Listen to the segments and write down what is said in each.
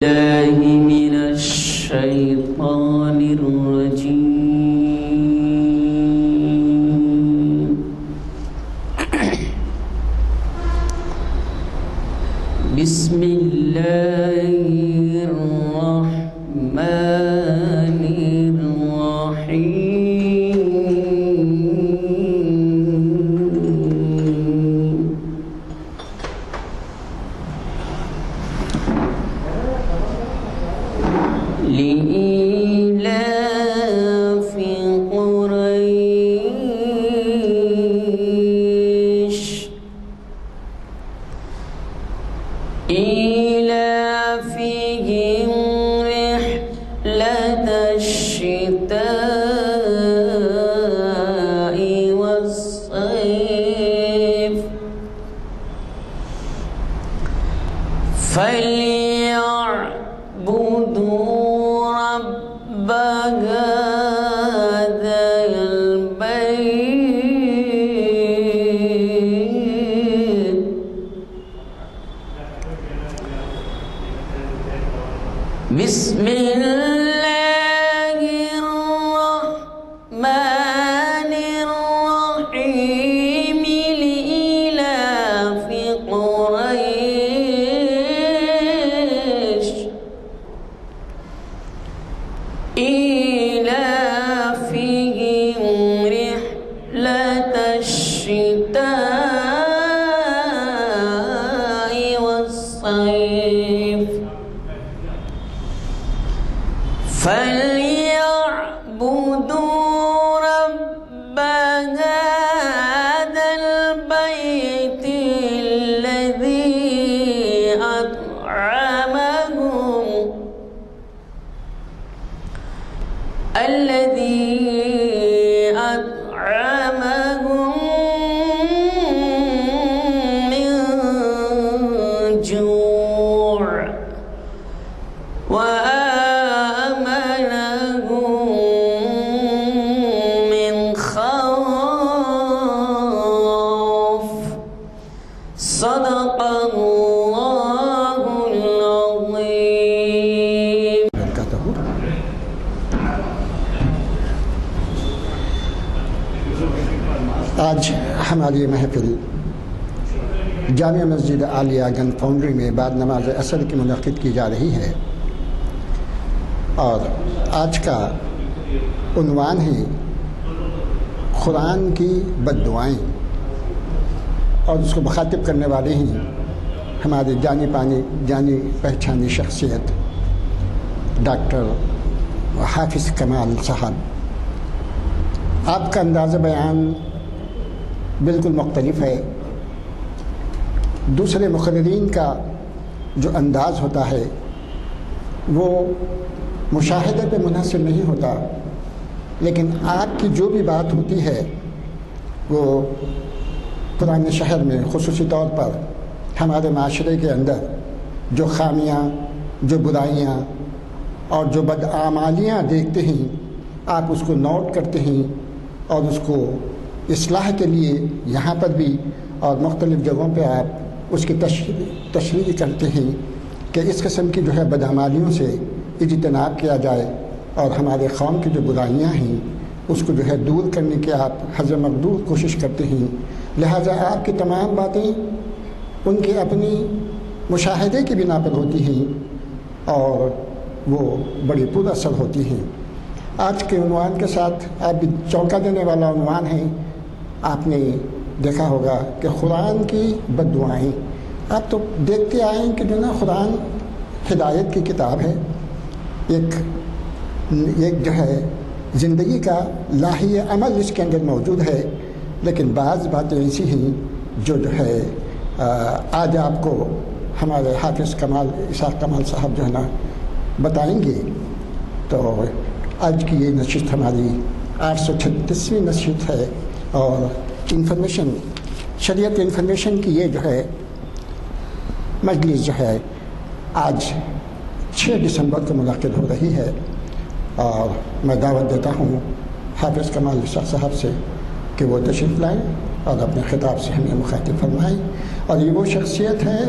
الله من الشيطان الرجيم. بسم الله الرحمن الرحيم. لإيلاف قريش إيلافهم رحلة الشتاء والصيف فليعبدوا رب هذا البيت بسم الله الرحمن الرحيم. لإيلاف قريش إيلافهم رحلة الشتاء والصيف فليعبدوا رب هذا البيت الذي أطعمهم من جوع وآمنهم من خوف. صدق الله العظيم. آج ہماری محفل جامعہ مسجد عالیہ گن فاؤنڈری میں بعد نماز عصر کی منعقد کی جا رہی ہے، اور آج کا عنوان ہے قرآن کی بد دعائیں، اور اس کو مخاطب کرنے والے ہیں ہمارے جانی پہچانی شخصیت ڈاکٹر حافظ کمال صاحب۔ آپ کا انداز بیان بالکل مختلف ہے، دوسرے مقررین کا جو انداز ہوتا ہے وہ مشاہدے پہ منحصر نہیں ہوتا، لیکن آپ کی جو بھی بات ہوتی ہے وہ قرآن شہر میں خصوصی طور پر ہمارے معاشرے کے اندر جو خامیاں، جو برائیاں اور جو بدعمالیاں دیکھتے ہیں، آپ اس کو نوٹ کرتے ہیں اور اس کو اصلاح کے لیے یہاں پر بھی اور مختلف جگہوں پہ آپ اس کی تشریح کرتے ہیں کہ اس قسم کی جو ہے بدعمالیوں سے اجتناب کیا جائے، اور ہمارے قوم کی جو برائیاں ہیں اس کو جو ہے دور کرنے کی آپ حزم مقدور کوشش کرتے ہیں۔ لہٰذا آپ کی تمام باتیں ان کی اپنی مشاہدے کی بنا پر ہوتی ہیں اور وہ بڑی پر اثر ہوتی ہیں۔ آج کے عنوان کے ساتھ آپ بھی چونکا دینے والا عنوان ہے، آپ نے دیکھا ہوگا کہ قرآن کی بد دعائیں۔ آپ تو دیکھتے آئے ہیں کہ جو نا قرآن ہدایت کی کتاب ہے، ایک جو ہے زندگی کا لاہی عمل اس کے اندر موجود ہے، لیکن بعض باتیں ایسی ہیں جو ہے آج آپ کو ہمارے حافظ اسحاق کمال صاحب جو ہے نا بتائیں گے۔ تو آج کی یہ نشست ہماری 836ویں نشست ہے، اور شریعت انفارمیشن کی یہ جو ہے مجلس جو ہے آج 6 دسمبر کو منعقد ہو رہی ہے، اور میں دعوت دیتا ہوں حافظ کمال صاحب سے کہ وہ تشریف لائیں اور اپنے خطاب سے ہمیں مخاطب فرمائیں۔ اور یہ وہ شخصیت ہے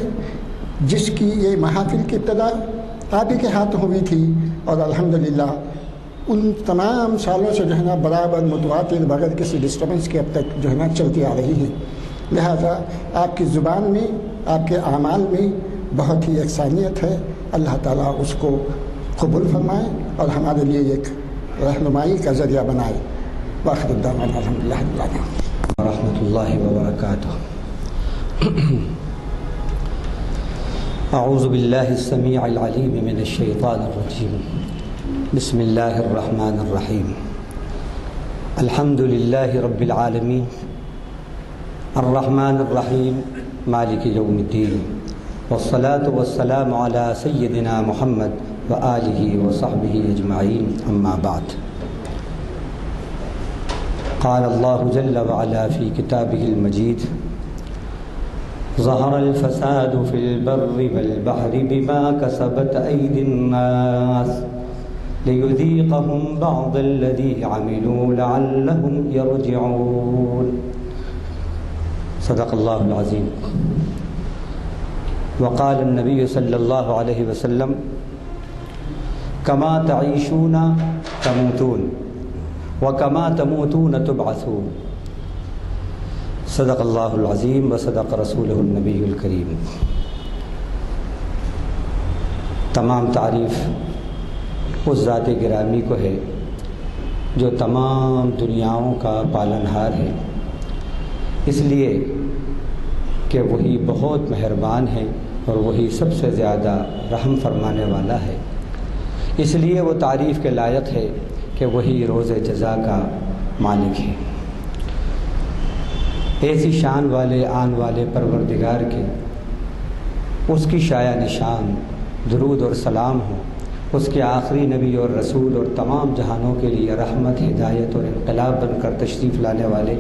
جس کی یہ محافل کی ابتدا آپ ہی کے ہاتھ ہوئی تھی، اور الحمدللہ ان تمام سالوں سے جو ہے نا برابر متواتر بغیر کسی ڈسٹربنس کے اب تک جو ہے نا چلتی آ رہی ہے۔ لہذا آپ کی زبان میں، آپ کے اعمال میں بہت ہی یکسانیت ہے۔ اللہ تعالیٰ اس کو قبول فرمائے اور ہمارے لیے ایک رہنمائی کا ذریعہ بنائے۔ واخر الدعوانا الحمدللہ رب العالمین ورحمۃ اللہ وبرکاتہ۔ اعوذ باللہ السمیع العلیم من الشیطان الرجیم، بسم اللہ الرحمن الرحیم۔ الحمد للہ رب العالمین الرحمن الرحیم مالک یوم الدین، والصلاة والسلام علی سیدنا محمد وآلہ وصحبہ اجمعین، اما بعد۔ قال اللہ جل وعلا فی کتابہ المجید، ظہر الفساد فی البر والبحر بما کسبت ایدی الناس لیذیقہم بعض الذی عملوا لعلہم یرجعون۔ صدق اللہ العظیم۔ وقال النبی صلی اللہ علیہ وسلم، کما تعیشون تموتون وکما تموتون تبعثون۔ صدق اللہ العظیم و صدق رسولہ النبی الکریم۔ تمام تعریف اس ذات گرامی کو ہے جو تمام دنیاؤں کا پالنہار ہے، اس لیے کہ وہی بہت مہربان ہے اور وہی سب سے زیادہ رحم فرمانے والا ہے، اس لیے وہ تعریف کے لائق ہے کہ وہی روز جزا کا مالک ہے۔ ایسی شان والے آن والے پروردگار کے، اس کی شایع نشان درود اور سلام ہو، اس کے آخری نبی اور رسول اور تمام جہانوں کے لیے رحمت، ہدایت اور انقلاب بن کر تشریف لانے والے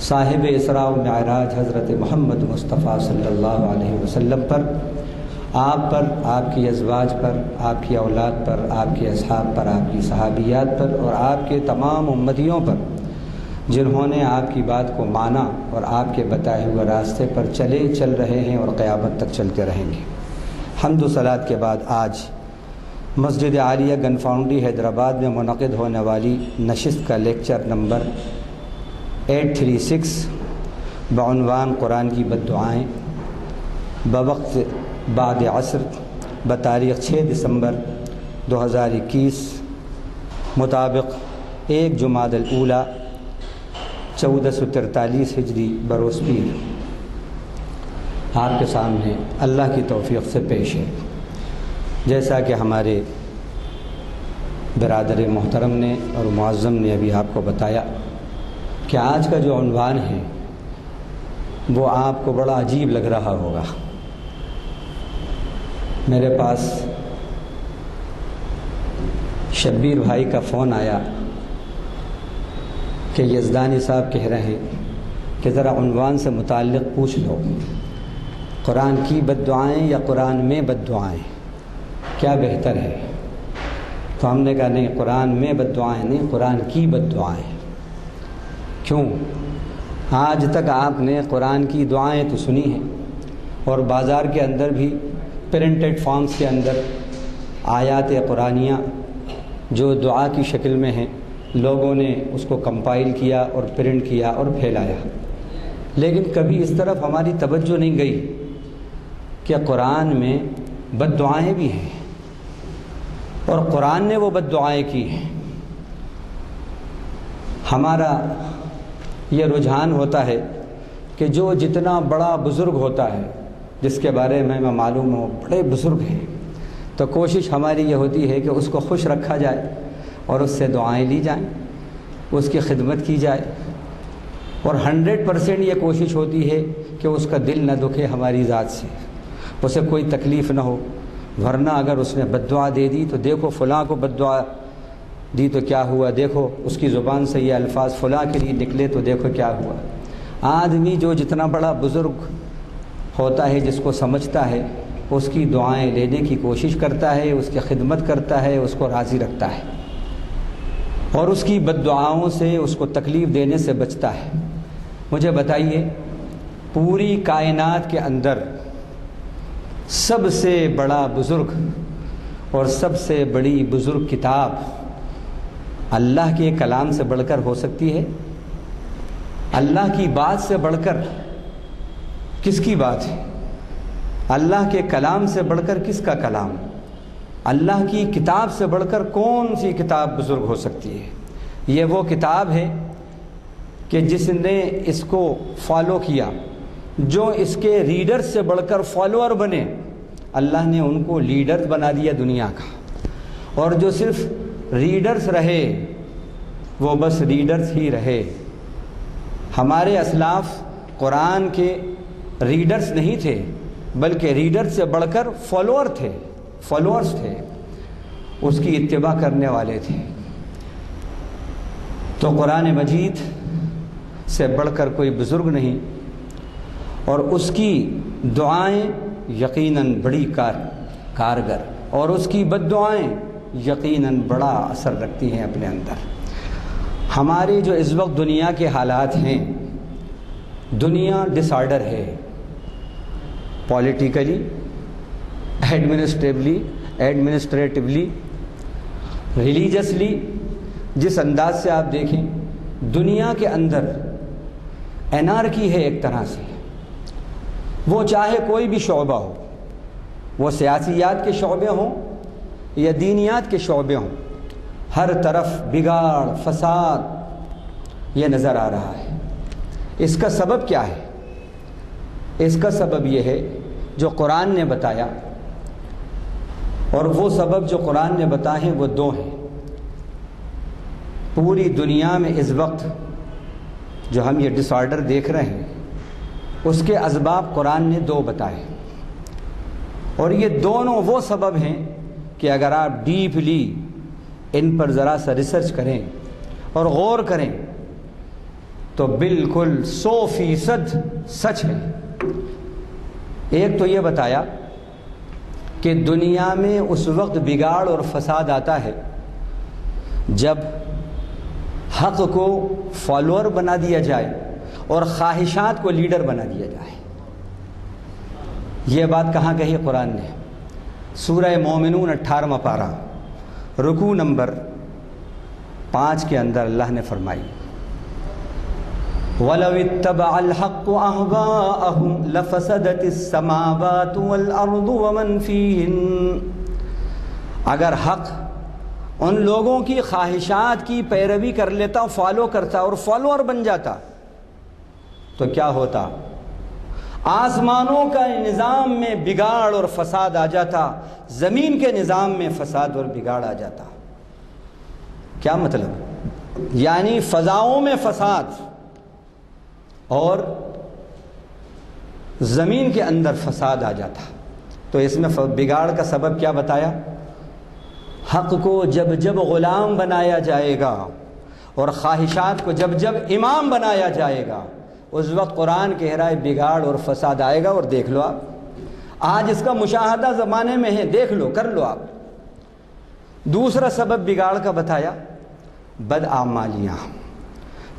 صاحب اسراء و معراج حضرت محمد مصطفیٰ صلی اللہ علیہ وسلم پر، آپ پر، آپ کی ازواج پر، آپ کی اولاد پر، آپ کے اصحاب پر، آپ کی صحابیات پر اور آپ کے تمام امتیوں پر جنہوں نے آپ کی بات کو مانا اور آپ کے بتائے ہوئے راستے پر چلے، چل رہے ہیں اور قیامت تک چلتے رہیں گے۔ حمد و صلات کے بعد آج مسجد عالیہ گن فاؤنڈری حیدرآباد میں منعقد ہونے والی نشست کا لیکچر نمبر 836 بعنوان قرآن کی بددعائیں، بوقت بعد عصر، بتاریخ 6 دسمبر 2021 مطابق 1 جمادی الاولیٰ 1443 ہجری بروز پیر، آپ کے سامنے اللہ کی توفیق سے پیش ہے۔ جیسا کہ ہمارے برادر محترم نے اور معظم نے ابھی آپ کو بتایا کہ آج کا جو عنوان ہے وہ آپ کو بڑا عجیب لگ رہا ہوگا۔ میرے پاس شبیر بھائی کا فون آیا کہ یزدانی صاحب کہہ رہے ہیں کہ ذرا عنوان سے متعلق پوچھ لو، قرآن کی بددعائیں یا قرآن میں بددعائیں، کیا بہتر ہے؟ تو ہم نے کہا نہیں، قرآن میں بددعائیں نہیں، قرآن کی بددعائیں۔ کیوں؟ آج تک آپ نے قرآن کی دعائیں تو سنی ہیں اور بازار کے اندر بھی پرنٹڈ فارمز کے اندر آیات قرآنیہ جو دعا کی شکل میں ہیں، لوگوں نے اس کو کمپائل کیا اور پرنٹ کیا اور پھیلایا، لیکن کبھی اس طرف ہماری توجہ نہیں گئی کہ قرآن میں بد دعائیں بھی ہیں اور قرآن نے وہ بد دعائیں کی ہیں۔ ہمارا یہ رجحان ہوتا ہے کہ جو جتنا بڑا بزرگ ہوتا ہے، جس کے بارے میں ہمیں معلوم ہو بڑے بزرگ ہیں، تو کوشش ہماری یہ ہوتی ہے کہ اس کو خوش رکھا جائے اور اس سے دعائیں لی جائیں، اس کی خدمت کی جائے، اور 100% یہ کوشش ہوتی ہے کہ اس کا دل نہ دکھے ہماری ذات سے، اسے کوئی تکلیف نہ ہو، ورنہ اگر اس نے بد دعا دے دی تو دیکھو فلاں کو بد دعا دی تو کیا ہوا، دیکھو اس کی زبان سے یہ الفاظ فلاں کے لیے نکلے تو دیکھو کیا ہوا۔ آدمی جو جتنا بڑا بزرگ ہوتا ہے، جس کو سمجھتا ہے، اس کی دعائیں لینے کی کوشش کرتا ہے، اس کی خدمت کرتا ہے، اس کو راضی رکھتا ہے اور اس کی بد دعاؤں سے، اس کو تکلیف دینے سے بچتا ہے۔ مجھے بتائیے، پوری کائنات کے اندر سب سے بڑا بزرگ اور سب سے بڑی بزرگ کتاب اللہ کے کلام سے بڑھ کر ہو سکتی ہے؟ اللہ کی بات سے بڑھ کر کس کی بات ہے؟ اللہ کے کلام سے بڑھ کر کس کا کلام؟ اللہ کی کتاب سے بڑھ کر کون سی کتاب بزرگ ہو سکتی ہے؟ یہ وہ کتاب ہے کہ جس نے اس کو فالو کیا، جو اس کے ریڈر سے بڑھ کر فالوور بنے، اللہ نے ان کو لیڈر بنا دیا دنیا کا، اور جو صرف ریڈرز رہے وہ بس ریڈرز ہی رہے۔ ہمارے اسلاف قرآن کے ریڈرز نہیں تھے، بلکہ ریڈر سے بڑھ کر فالوورز تھے، اس کی اتباع کرنے والے تھے۔ تو قرآن مجید سے بڑھ کر کوئی بزرگ نہیں، اور اس کی دعائیں یقیناً بڑی کارگر، اور اس کی بد دعائیں یقیناً بڑا اثر رکھتی ہیں اپنے اندر۔ ہمارے جو اس وقت دنیا کے حالات ہیں، دنیا ڈس آرڈر ہے، پولیٹیکلی، ایڈمنسٹریٹولی، ریلیجسلی، جس انداز سے آپ دیکھیں دنیا کے اندر انارکی ہے ایک طرح سے۔ وہ چاہے کوئی بھی شعبہ ہو، وہ سیاسیات کے شعبے ہوں یا دینیات کے شعبے ہوں، ہر طرف بگاڑ، فساد یہ نظر آ رہا ہے۔ اس کا سبب کیا ہے؟ اس کا سبب یہ ہے جو قرآن نے بتایا، اور وہ سبب جو قرآن نے بتائے ہیں وہ دو ہیں۔ پوری دنیا میں اس وقت جو ہم یہ ڈس آرڈر دیکھ رہے ہیں، اس کے اسباب قرآن نے دو بتائے، اور یہ دونوں وہ سبب ہیں کہ اگر آپ ڈیپلی ان پر ذرا سا ریسرچ کریں اور غور کریں تو بالکل 100% سچ ہے۔ ایک تو یہ بتایا کہ دنیا میں اس وقت بگاڑ اور فساد آتا ہے جب حق کو فالوور بنا دیا جائے اور خواہشات کو لیڈر بنا دیا جائے۔ یہ بات کہاں کہی قرآن نے؟ سورہ مومنون 18واں پارہ، رکوع نمبر 5 کے اندر اللہ نے فرمائی، وَلَوِ اتَّبَعَ الْحَقُّ أَهْوَاءَهُمْ لَفَسَدَتِ السَّمَاوَاتُ وَالْأَرْضُ وَمَنْ فِيهِنَّ۔ اگر حق ان لوگوں کی خواہشات کی پیروی کر لیتا، فالو کرتا اور فالوور بن جاتا تو کیا ہوتا؟ آسمانوں کا نظام میں بگاڑ اور فساد آ جاتا، زمین کے نظام میں فساد اور بگاڑ آ جاتا۔ کیا مطلب؟ یعنی فضاؤں میں فساد اور زمین کے اندر فساد آ جاتا۔ تو اس میں بگاڑ کا سبب کیا بتایا؟ حق کو جب جب غلام بنایا جائے گا اور خواہشات کو جب جب امام بنایا جائے گا، اس وقت قرآن کہہ رہا ہے بگاڑ اور فساد آئے گا۔ اور دیکھ لو آپ، آج اس کا مشاہدہ زمانے میں ہے، دیکھ لو، کر لو آپ۔ دوسرا سبب بگاڑ کا بتایا بدعمالیاں،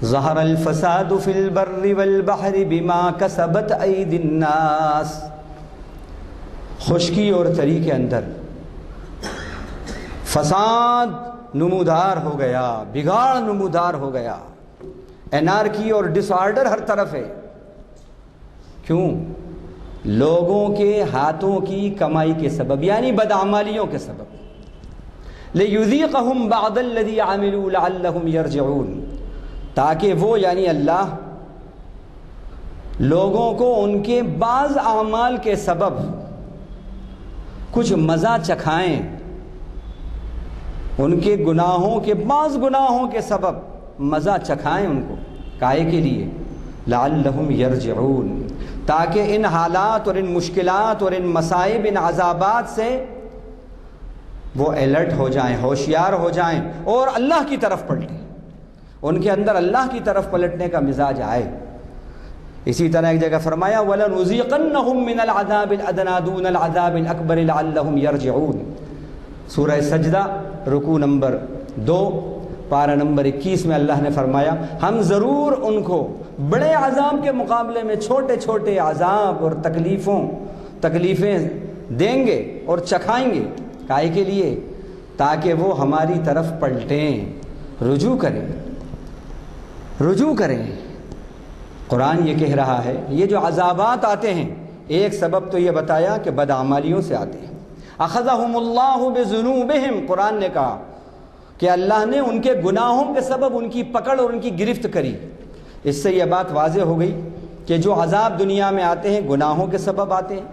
ظہر الفساد فی البر والبحر بما کسبت ایدی الناس۔ خشکی اور تری کے اندر فساد نمودار ہو گیا، بگاڑ نمودار ہو گیا، انارکی اور ڈس آرڈر ہر طرف ہے۔ کیوں؟ لوگوں کے ہاتھوں کی کمائی کے سبب، یعنی بدعمالیوں کے سبب۔ لِيُذِيقَهُمْ بَعْضَ الَّذِي عَمِلُوا لَعَلَّهُمْ يَرْجِعُونَ، تاکہ وہ یعنی اللہ لوگوں کو ان کے بعض اعمال کے سبب کچھ مزہ چکھائیں، ان کے گناہوں کے بعض گناہوں کے سبب مزہ چکھائیں ان کو، کائے کے لیے؟ لعلہم یرجعون، تاکہ ان حالات اور ان مشکلات اور ان مصائب، ان عذابات سے وہ الرٹ ہو جائیں، ہوشیار ہو جائیں اور اللہ کی طرف پلٹیں، ان کے اندر اللہ کی طرف پلٹنے کا مزاج آئے۔ اسی طرح ایک جگہ فرمایا وَلَنُذِيقَنَّهُم مِّنَ الْعَذَابِ الْأَدْنَىٰ دُونَ الْعَذَابِ الْأَكْبَرِ لَعَلَّهُمْ يَرْجِعُونَ۔ سورہ سجدہ رکوع نمبر 2 پارہ نمبر 21 میں اللہ نے فرمایا ہم ضرور ان کو بڑے عذاب کے مقابلے میں چھوٹے چھوٹے عذاب اور تکلیفیں دیں گے اور چکھائیں گے کائے کے لیے؟ تاکہ وہ ہماری طرف پلٹیں، رجوع کریں۔ قرآن یہ کہہ رہا ہے یہ جو عذابات آتے ہیں، ایک سبب تو یہ بتایا کہ بدعمالیوں سے آتے ہیں۔ اخذہم اللہ بذنوبہم، قرآن نے کہا کہ اللہ نے ان کے گناہوں کے سبب ان کی پکڑ اور ان کی گرفت کری۔ اس سے یہ بات واضح ہو گئی کہ جو عذاب دنیا میں آتے ہیں گناہوں کے سبب آتے ہیں،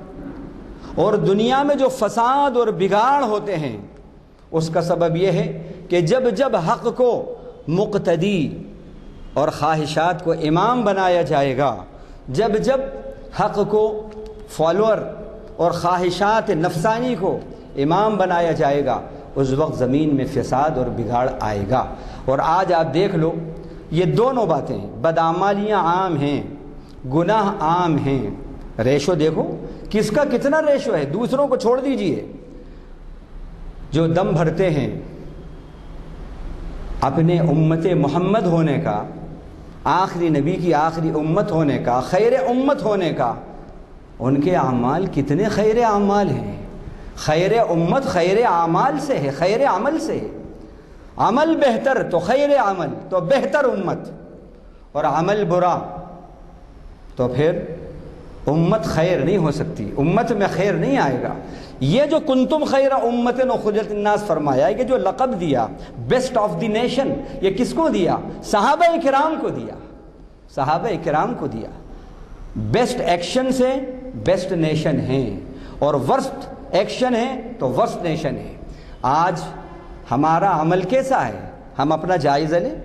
اور دنیا میں جو فساد اور بگاڑ ہوتے ہیں اس کا سبب یہ ہے کہ جب حق کو مقتدی اور خواہشات کو امام بنایا جائے گا، جب حق کو فالوور اور خواہشات نفسانی کو امام بنایا جائے گا، اس وقت زمین میں فساد اور بگاڑ آئے گا۔ اور آج آپ دیکھ لو یہ دونوں باتیں، بدعمالیاں عام ہیں، گناہ عام ہیں۔ ریشو دیکھو کس کا کتنا ریشو ہے، دوسروں کو چھوڑ دیجئے۔ جو دم بھرتے ہیں اپنے امت محمد ہونے کا، آخری نبی کی آخری امت ہونے کا، خیر امت ہونے کا، ان کے اعمال کتنے خیر اعمال ہیں۔ خیر امت خیر اعمال سے ہے، خیر عمل سے ہے۔ عمل بہتر تو خیر عمل تو بہتر امت، اور عمل برا تو پھر امت خیر نہیں ہو سکتی، امت میں خیر نہیں آئے گا۔ یہ جو کنتم خیر امت اخرجت للناس فرمایا، یہ جو لقب دیا بیسٹ آف دی نیشن، یہ کس کو دیا؟ صحابہ کرام کو دیا، صحابہ کرام کو دیا۔ بیسٹ ایکشن سے بیسٹ نیشن ہیں، اور ورسٹ ایکشن ہے تو ورسٹ نیشن ہے۔ آج ہمارا عمل کیسا ہے؟ ہم اپنا جائزہ لیں،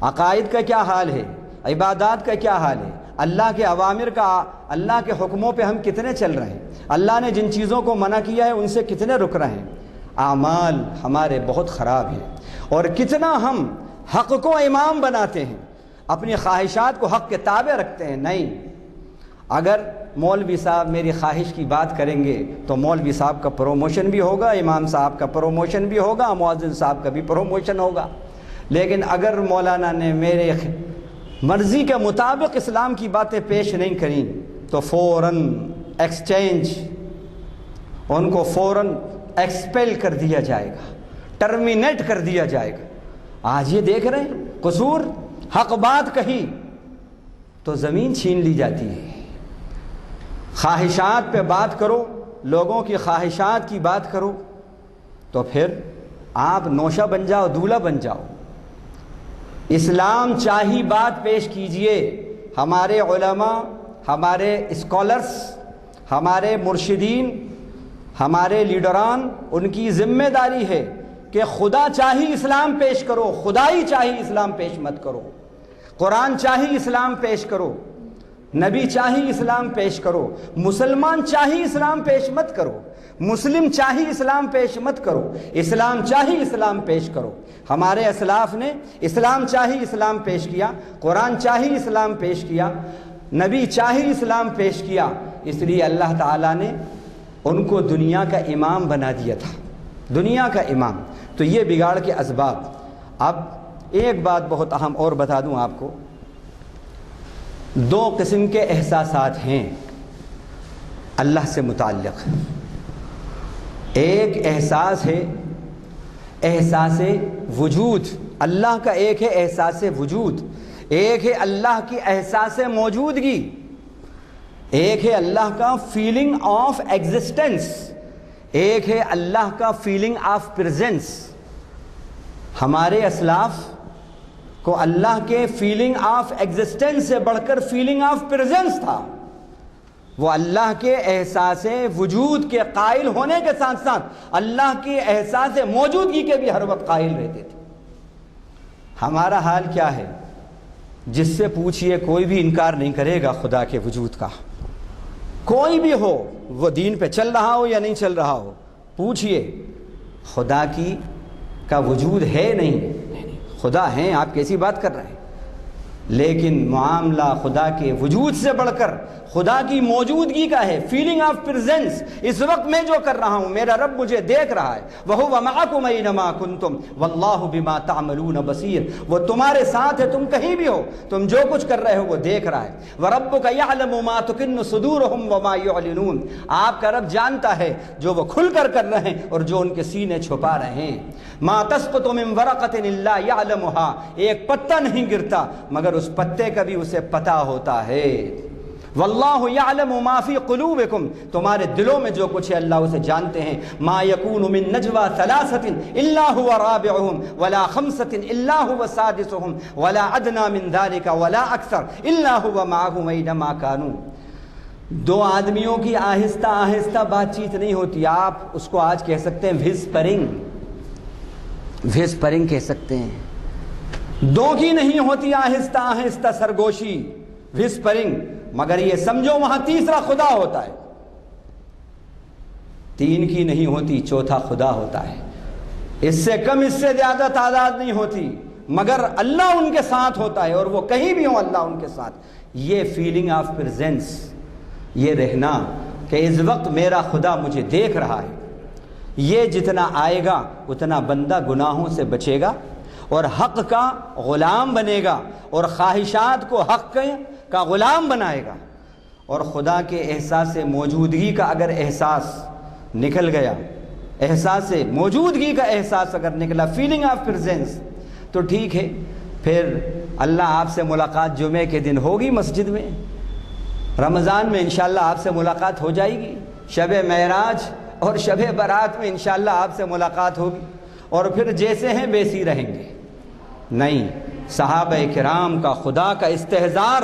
عقائد کا کیا حال ہے، عبادات کا کیا حال ہے، اللہ کے اوامر کا، اللہ کے حکموں پہ ہم کتنے چل رہے ہیں، اللہ نے جن چیزوں کو منع کیا ہے ان سے کتنے رک رہے ہیں۔ اعمال ہمارے بہت خراب ہیں، اور کتنا ہم حق کو امام بناتے ہیں، اپنی خواہشات کو حق کے تابع رکھتے ہیں۔ نہیں، اگر مولوی صاحب میری خواہش کی بات کریں گے تو مولوی صاحب کا پروموشن بھی ہوگا، امام صاحب کا پروموشن بھی ہوگا، مؤذن صاحب کا بھی پروموشن ہوگا۔ لیکن اگر مولانا نے میرے مرضی کے مطابق اسلام کی باتیں پیش نہیں کریں تو فوراً ایکسچینج، ان کو فوراً ایکسپیل کر دیا جائے گا، ٹرمینیٹ کر دیا جائے گا۔ آج یہ دیکھ رہے ہیں، قصور حق بات کہی تو زمین چھین لی جاتی ہے۔ خواہشات پہ بات کرو، لوگوں کی خواہشات کی بات کرو تو پھر آپ نوشہ بن جاؤ، دولہا بن جاؤ۔ اسلام چاہی بات پیش کیجئے۔ ہمارے علماء، ہمارے اسکالرس، ہمارے مرشدین، ہمارے لیڈران، ان کی ذمہ داری ہے کہ خدا چاہی اسلام پیش کرو، خدائی چاہی اسلام پیش مت کرو، قرآن چاہی اسلام پیش کرو، نبی چاہی اسلام پیش کرو، مسلمان چاہی اسلام پیش مت کرو، مسلم چاہی اسلام پیش مت کرو، اسلام چاہی اسلام پیش کرو۔ ہمارے اسلاف نے اسلام چاہی اسلام پیش کیا، قرآن چاہی اسلام پیش کیا، نبی چاہی اسلام پیش کیا۔ اس لیے اللہ تعالیٰ نے ان کو دنیا کا امام بنا دیا تھا، دنیا کا امام۔ تو یہ بگاڑ کے اسباب۔ اب ایک بات بہت اہم اور بتا دوں آپ کو، دو قسم کے احساسات ہیں اللہ سے متعلق۔ ایک احساس ہے احساس وجود، اللہ کا ایک ہے احساس وجود، ایک ہے اللہ کی احساس موجودگی، ایک ہے اللہ کا فیلنگ آف ایگزسٹنس، ایک ہے اللہ کا فیلنگ آف پریزنس۔ ہمارے اسلاف کو اللہ کے فیلنگ آف ایگزسٹنس سے بڑھ کر فیلنگ آف پریزنس تھا۔ وہ اللہ کے احساس وجود کے قائل ہونے کے ساتھ ساتھ اللہ کے احساس موجودگی کے بھی ہر وقت قائل رہتے تھے۔ ہمارا حال کیا ہے؟ جس سے پوچھئے کوئی بھی انکار نہیں کرے گا خدا کے وجود کا، کوئی بھی ہو، وہ دین پہ چل رہا ہو یا نہیں چل رہا ہو، پوچھئے خدا کا وجود ہے نہیں؟ خدا ہیں، آپ کیسی بات کر رہے ہیں؟ لیکن معاملہ خدا کے وجود سے بڑھ کر خدا کی موجودگی کا ہے، فیلنگ آف پریزنس۔ اس وقت میں جو کر رہا ہوں میرا رب مجھے دیکھ رہا ہے، وَهُوَ مَعَكُمْ أَيْنَمَا كُنْتُمْ وَاللَّهُ بِمَا تَعْمَلُونَ بَصِيرٌ، وہ تمہارے ساتھ ہے، تم کہیں بھی ہو، تم جو کچھ کر رہے ہو وہ دیکھ رہا ہے۔ وَرَبُّكَ يَعْلَمُ مَا تُكِنُّ صُدُورُهُمْ وَمَا يُعْلِنُونَ، آپ کا رب جانتا ہے جو وہ کھل کر کر رہے ہیں اور جو ان کے سینے چھپا رہے ہیں۔ مَا تَسْقُطُ مِن وَرَقَةٍ إِلَّا يَعْلَمُهَا، ایک پتا نہیں گرتا مگر اس پتے کا بھی اسے پتہ ہوتا ہے۔ واللہ یعلم ما فی قلوبکم، تمہارے دلوں میں جو کچھ ہے اللہ اسے جانتے ہیں۔ ما یکون من نجوى ثلاثة الا هو رابعهم ولا خمسة الا هو سادسهم ولا ادنى من ذلك ولا اکثر الا هو معهم اینما كانوا، دو آدمیوں کی آہستہ آہستہ بات چیت نہیں ہوتی، آپ اس کو آج کہہ سکتے ہیں وhisپرنگ کہہ سکتے ہیں، دو کی نہیں ہوتی آہستہ آہستہ سرگوشی وhisپرنگ، مگر یہ سمجھو وہاں تیسرا خدا ہوتا ہے، تین کی نہیں ہوتی چوتھا خدا ہوتا ہے، اس سے کم اس سے زیادہ تعداد نہیں ہوتی مگر اللہ ان کے ساتھ ہوتا ہے، اور وہ کہیں بھی ہوں اللہ ان کے ساتھ۔ یہ فیلنگ آف پریزنس، یہ رہنا کہ اس وقت میرا خدا مجھے دیکھ رہا ہے، یہ جتنا آئے گا اتنا بندہ گناہوں سے بچے گا اور حق کا غلام بنے گا، اور خواہشات کو حق کا غلام بنائے گا، اور خدا کے احساس موجودگی کا اگر احساس نکل گیا، احساس موجودگی کا احساس اگر نکلا، فیلنگ آف پریزنس، تو ٹھیک ہے، پھر اللہ آپ سے ملاقات جمعے کے دن ہوگی مسجد میں، رمضان میں انشاءاللہ آپ سے ملاقات ہو جائے گی، شب معراج اور شب برات میں انشاءاللہ آپ سے ملاقات ہوگی، اور پھر جیسے ہیں ویسی رہیں گے۔ نہیں، صحابہ کرام کا خدا کا استحضار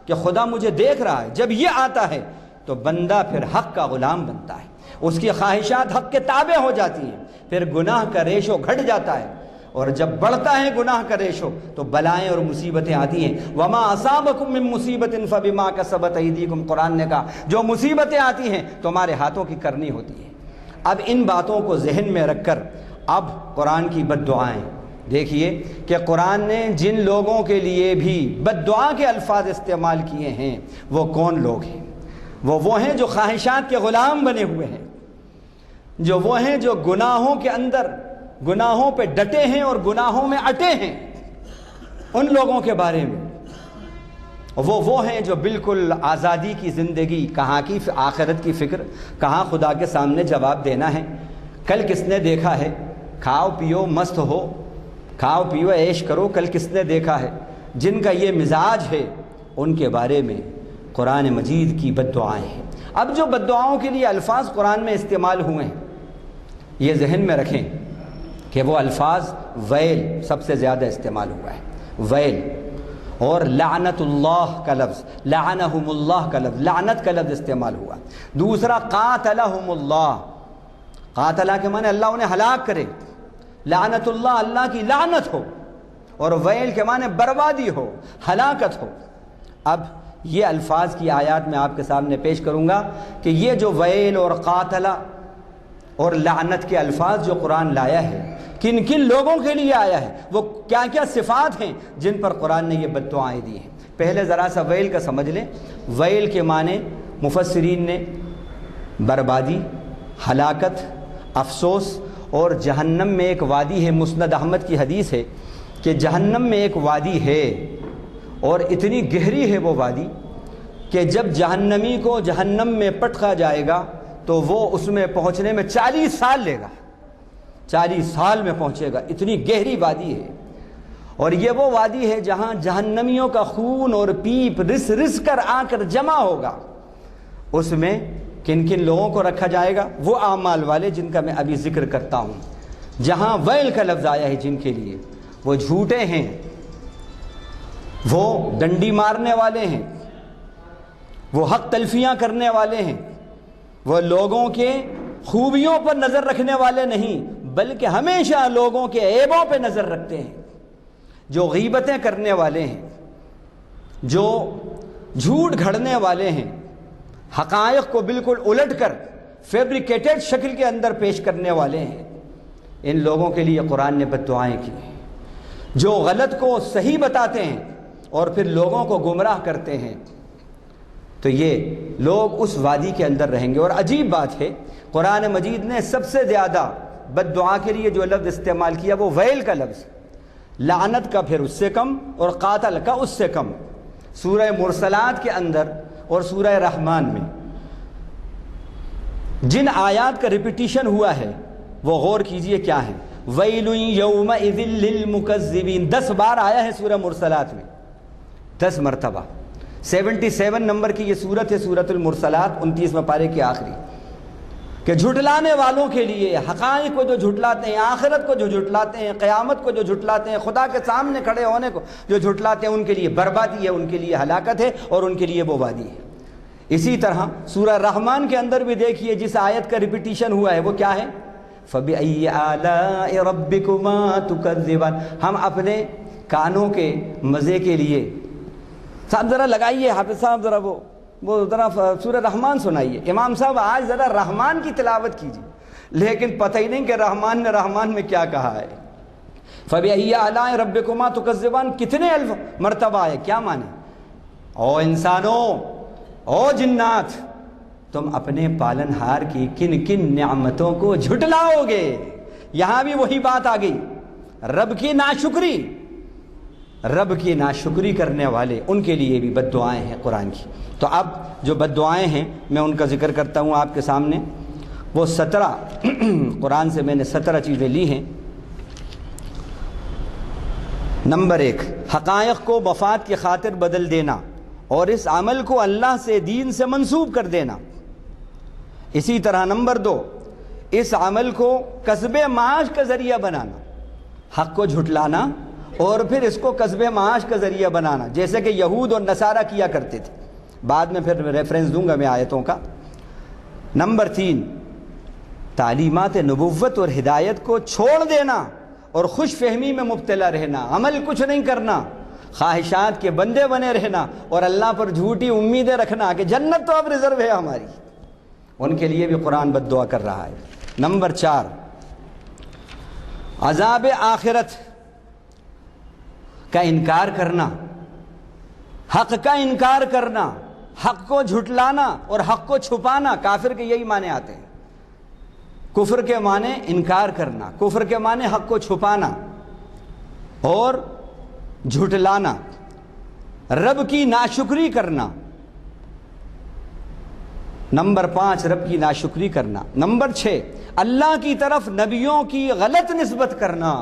کہ خدا مجھے دیکھ رہا ہے، جب یہ آتا ہے تو بندہ پھر حق کا غلام بنتا ہے، اس کی خواہشات حق کے تابع ہو جاتی ہیں، پھر گناہ کا ریشو گھٹ جاتا ہے، اور جب بڑھتا ہے گناہ کا ریشو تو بلائیں اور مصیبتیں آتی ہیں۔ وَمَا أَصَابَكُم مِّن مُّصِيبَةٍ فَبِمَا كَسَبَتْ أَيْدِيكُم، قرآن نے کہا جو مصیبتیں آتی ہیں تمہارے ہاتھوں کی کرنی ہوتی ہیں۔ اب ان باتوں کو ذہن میں رکھ کر اب قرآن کی بد دعائیں دیکھیے کہ قرآن نے جن لوگوں کے لیے بھی بد دعا کے الفاظ استعمال کیے ہیں وہ کون لوگ ہیں؟ وہ ہیں جو خواہشات کے غلام بنے ہوئے ہیں، جو وہ ہیں جو گناہوں کے اندر گناہوں پہ ڈٹے ہیں اور گناہوں میں اٹے ہیں، ان لوگوں کے بارے میں وہ ہیں جو بالکل آزادی کی زندگی، کہاں کی آخرت کی فکر، کہاں خدا کے سامنے جواب دینا ہے، کل کس نے دیکھا ہے، کھاؤ پیو مست ہو، کھاؤ پیو عیش کرو، کل کس نے دیکھا ہے، جن کا یہ مزاج ہے ان کے بارے میں قرآن مجید کی بد دعائیں ہیں۔ اب جو بد دعاؤں کے لیے الفاظ قرآن میں استعمال ہوئے ہیں یہ ذہن میں رکھیں کہ وہ الفاظ ویل سب سے زیادہ استعمال ہوا ہے، ویل، اور لعنت اللہ کا لفظ، لعنہم اللہ کا لفظ، لعنت کا لفظ استعمال ہوا۔ دوسرا قاتلہم اللہ، قاتلہ کے معنی اللہ انہیں ہلاک کرے، لعنت اللہ اللہ کی لعنت ہو، اور ویل کے معنی بربادی ہو، ہلاکت ہو۔ اب یہ الفاظ کی آیات میں آپ کے سامنے پیش کروں گا کہ یہ جو ویل اور قاتلہ اور لعنت کے الفاظ جو قرآن لایا ہے کن کن لوگوں کے لیے آیا ہے، وہ کیا کیا صفات ہیں جن پر قرآن نے یہ بد دعائیں دی ہیں۔ پہلے ذرا سا ویل کا سمجھ لیں۔ ویل کے معنی مفسرین نے بربادی، ہلاکت، افسوس، اور جہنم میں ایک وادی ہے، مسند احمد کی حدیث ہے کہ جہنم میں ایک وادی ہے اور اتنی گہری ہے وہ وادی کہ جب جہنمی کو جہنم میں پٹکا جائے گا تو وہ اس میں پہنچنے میں 40 سال لے گا، 40 سال میں پہنچے گا، اتنی گہری وادی ہے۔ اور یہ وہ وادی ہے جہاں جہنمیوں کا خون اور پیپ رس رس کر آ کر جمع ہوگا۔ اس میں کن کن لوگوں کو رکھا جائے گا؟ وہ اعمال والے جن کا میں ابھی ذکر کرتا ہوں۔ جہاں ویل کا لفظ آیا ہے جن کے لیے، وہ جھوٹے ہیں، وہ ڈنڈی مارنے والے ہیں، وہ حق تلفیاں کرنے والے ہیں، وہ لوگوں کے خوبیوں پر نظر رکھنے والے نہیں بلکہ ہمیشہ لوگوں کے عیبوں پہ نظر رکھتے ہیں، جو غیبتیں کرنے والے ہیں، جو جھوٹ گھڑنے والے ہیں، حقائق کو بالکل الٹ کر فیبریکیٹڈ شکل کے اندر پیش کرنے والے ہیں۔ ان لوگوں کے لیے قرآن نے بد دعائیں کی ہیں۔ جو غلط کو صحیح بتاتے ہیں اور پھر لوگوں کو گمراہ کرتے ہیں تو یہ لوگ اس وادی کے اندر رہیں گے۔ اور عجیب بات ہے، قرآن مجید نے سب سے زیادہ بد دعا کے لیے جو لفظ استعمال کیا وہ ویل کا لفظ، لعنت کا پھر اس سے کم اور قاتل کا اس سے کم۔ سورہ مرسلات کے اندر اور سورہ رحمان میں جن آیات کا ریپیٹیشن ہوا ہے وہ غور کیجئے کیا ہے۔ ویل یومئذ للمکذبین 10 بار آیا ہے سورہ مرسلات میں، 10 مرتبہ۔ 77 نمبر کی یہ سورت ہے سورۃ المرسلات، 29 پارے کی آخری، کہ جھٹلانے والوں کے لیے، حقائق کو جو جھٹلاتے ہیں، آخرت کو جو جھٹلاتے ہیں، قیامت کو جو جھٹلاتے ہیں، خدا کے سامنے کھڑے ہونے کو جو جھٹلاتے ہیں، ان کے لیے بربادی ہے، ان کے لیے ہلاکت ہے، اور ان کے لیے وہ وادی ہے۔ اسی طرح سورہ رحمان کے اندر بھی دیکھیے جس آیت کا ریپیٹیشن ہوا ہے وہ کیا ہے، فَبِأَيِّ آلَاءِ رَبِّكُمَا تُكَذِّبَانِ۔ ہم اپنے کانوں کے مزے کے لیے، صاحب ذرا لگائیے، حافظ صاحب ذرا وہ ذرا سورہ رحمان سنائیے۔ امام صاحب آج ذرا رحمان کی تلاوت کیجیے، لیکن پتہ ہی نہیں کہ رحمان نے رحمان میں کیا کہا ہے۔ فَبِأَيِّ آلَاءِ رَبِّكُمَا تُكَذِّبَانِ کتنے الف مرتبہ ہے، کیا معنی؟ او انسانوں، او جنات، تم اپنے پالنہار کی کن کن نعمتوں کو جھٹلاؤ گے۔ یہاں بھی وہی بات آ گئی، رب کی ناشکری، رب کی ناشکری کرنے والے ان کے لیے بھی بد دعائیں ہیں قرآن کی۔ تو اب جو بد دعائیں ہیں میں ان کا ذکر کرتا ہوں آپ کے سامنے۔ وہ 17 قرآن سے میں نے 17 چیزیں لی ہیں۔ نمبر 1، حقائق کو مفاد کی خاطر بدل دینا اور اس عمل کو اللہ سے، دین سے منسوب کر دینا۔ اسی طرح نمبر 2، اس عمل کو کسب معاش کا ذریعہ بنانا، حق کو جھٹلانا اور پھر اس کو کسب معاش کا ذریعہ بنانا، جیسے کہ یہود اور نصارہ کیا کرتے تھے۔ بعد میں پھر ریفرنس دوں گا میں آیتوں کا۔ نمبر 3، تعلیمات نبوت اور ہدایت کو چھوڑ دینا اور خوش فہمی میں مبتلا رہنا، عمل کچھ نہیں کرنا، خواہشات کے بندے بنے رہنا اور اللہ پر جھوٹی امیدیں رکھنا کہ جنت تو اب ریزرو ہے ہماری، ان کے لیے بھی قرآن بد دعا کر رہا ہے۔ نمبر 4، عذاب آخرت کا انکار کرنا، حق کا انکار کرنا، حق کو جھٹلانا اور حق کو چھپانا۔ کافر کے یہی معنی آتے ہیں، کفر کے معنی انکار کرنا، کفر کے معنی حق کو چھپانا اور جھٹلانا، رب کی ناشکری کرنا۔ نمبر 5، رب کی ناشکری کرنا۔ نمبر 6، اللہ کی طرف نبیوں کی غلط نسبت کرنا،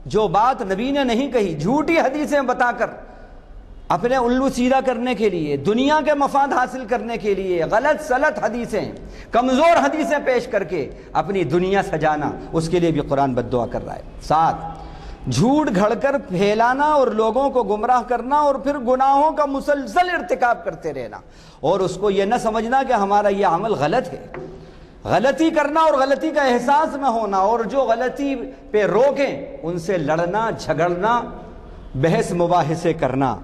جو بات نبی نے نہیں کہی، جھوٹی حدیثیں بتا کر اپنے الو سیدھا کرنے کے لیے، دنیا کے مفاد حاصل کرنے کے لیے غلط سلط حدیثیں، کمزور حدیثیں پیش کر کے اپنی دنیا سجانا، اس کے لیے بھی قرآن بد دعا کر رہا ہے۔ 7، جھوٹ گھڑ کر پھیلانا اور لوگوں کو گمراہ کرنا اور پھر گناہوں کا مسلسل ارتکاب کرتے رہنا، اور اس کو یہ نہ سمجھنا کہ ہمارا یہ عمل غلط ہے، غلطی کرنا اور غلطی کا احساس نہ ہونا، اور جو غلطی پہ روکیں ان سے لڑنا، جھگڑنا، بحث مباحثے کرنا۔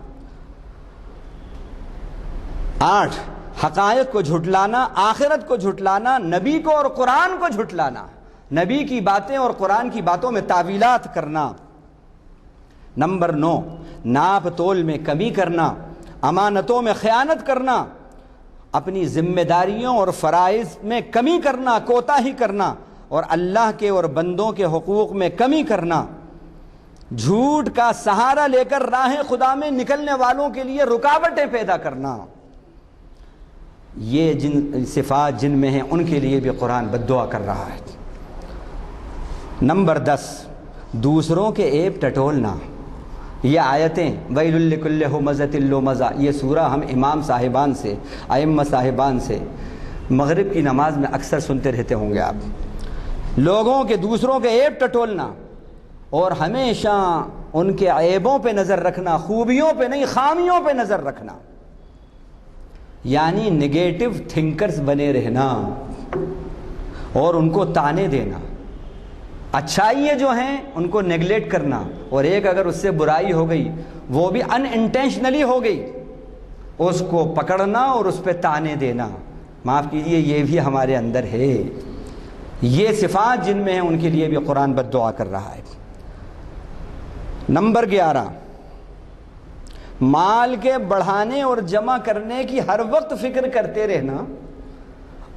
8، حقائق کو جھٹلانا، آخرت کو جھٹلانا، نبی کو اور قرآن کو جھٹلانا، نبی کی باتیں اور قرآن کی باتوں میں تعویلات کرنا۔ نمبر 9، ناپ تول میں کمی کرنا، امانتوں میں خیانت کرنا، اپنی ذمہ داریوں اور فرائض میں کمی کرنا، کوتاہی کرنا، اور اللہ کے اور بندوں کے حقوق میں کمی کرنا، جھوٹ کا سہارا لے کر راہ خدا میں نکلنے والوں کے لیے رکاوٹیں پیدا کرنا۔ یہ جن صفات جن میں ہیں ان کے لیے بھی قرآن بد دعا کر رہا ہے۔ نمبر 10، دوسروں کے عیب ٹٹولنا۔ یہ آیتیں ویل لکل ہمزۃ لمزہ، یہ سورہ ہم امام صاحبان سے، ائمہ صاحبان سے مغرب کی نماز میں اکثر سنتے رہتے ہوں گے آپ۔ لوگوں کے، دوسروں کے عیب ٹٹولنا اور ہمیشہ ان کے عیبوں پہ نظر رکھنا، خوبیوں پہ نہیں خامیوں پہ نظر رکھنا، یعنی نگیٹو تھنکرز بنے رہنا اور ان کو تانے دینا، اچھائییں جو ہیں ان کو نیگلیکٹ کرنا، اور ایک اگر اس سے برائی ہو گئی وہ بھی ان انٹینشنلی ہو گئی، اس کو پکڑنا اور اس پہ تانے دینا۔ معاف کیجئے، یہ بھی ہمارے اندر ہے۔ یہ صفات جن میں ہیں ان کے لیے بھی قرآن بد دعا کر رہا ہے۔ نمبر 11، مال کے بڑھانے اور جمع کرنے کی ہر وقت فکر کرتے رہنا،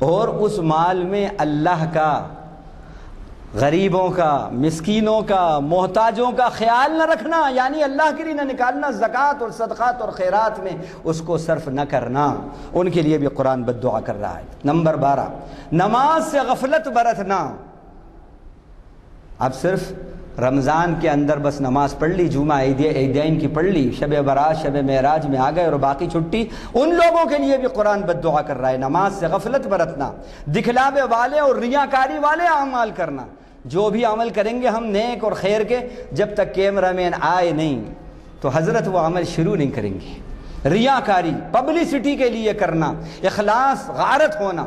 اور اس مال میں اللہ کا، غریبوں کا، مسکینوں کا، محتاجوں کا خیال نہ رکھنا، یعنی اللہ کے لیے نہ نکالنا، زکوٰۃ اور صدقات اور خیرات میں اس کو صرف نہ کرنا، ان کے لیے بھی قرآن بد دعا کر رہا ہے۔ نمبر 12، نماز سے غفلت برتنا۔ اب صرف رمضان کے اندر بس نماز پڑھ لی، جمعہ عیدین کی پڑھ لی، شب برات شب معراج میں آ گئے اور باقی چھٹی، ان لوگوں کے لیے بھی قرآن بد دعا کر رہا ہے۔ نماز سے غفلت برتنا، دکھلاوے والے اور ریاکاری والے اعمال کرنا۔ جو بھی عمل کریں گے ہم نیک اور خیر کے، جب تک کیمرہ مین آئے نہیں تو حضرت وہ عمل شروع نہیں کریں گے۔ ریاکاری، پبلسٹی کے لیے کرنا، اخلاص غارت ہونا،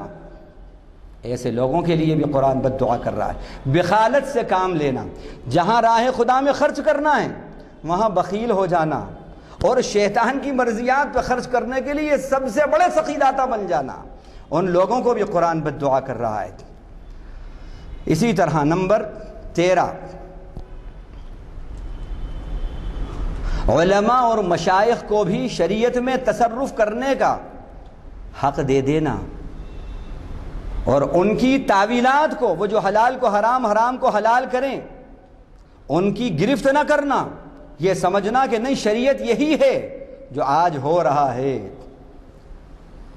ایسے لوگوں کے لیے بھی قرآن بد دعا کر رہا ہے۔ بخالت سے کام لینا، جہاں راہ خدا میں خرچ کرنا ہے وہاں بخیل ہو جانا، اور شیطان کی مرضیات پہ خرچ کرنے کے لیے سب سے بڑے سخی داتا بن جانا، ان لوگوں کو بھی قرآن بد دعا کر رہا ہے۔ اسی طرح نمبر 13، علماء اور مشائخ کو بھی شریعت میں تصرف کرنے کا حق دے دینا، اور ان کی تعویلات کو، وہ جو حلال کو حرام، حرام کو حلال کریں، ان کی گرفت نہ کرنا، یہ سمجھنا کہ نہیں شریعت یہی ہے جو آج ہو رہا ہے،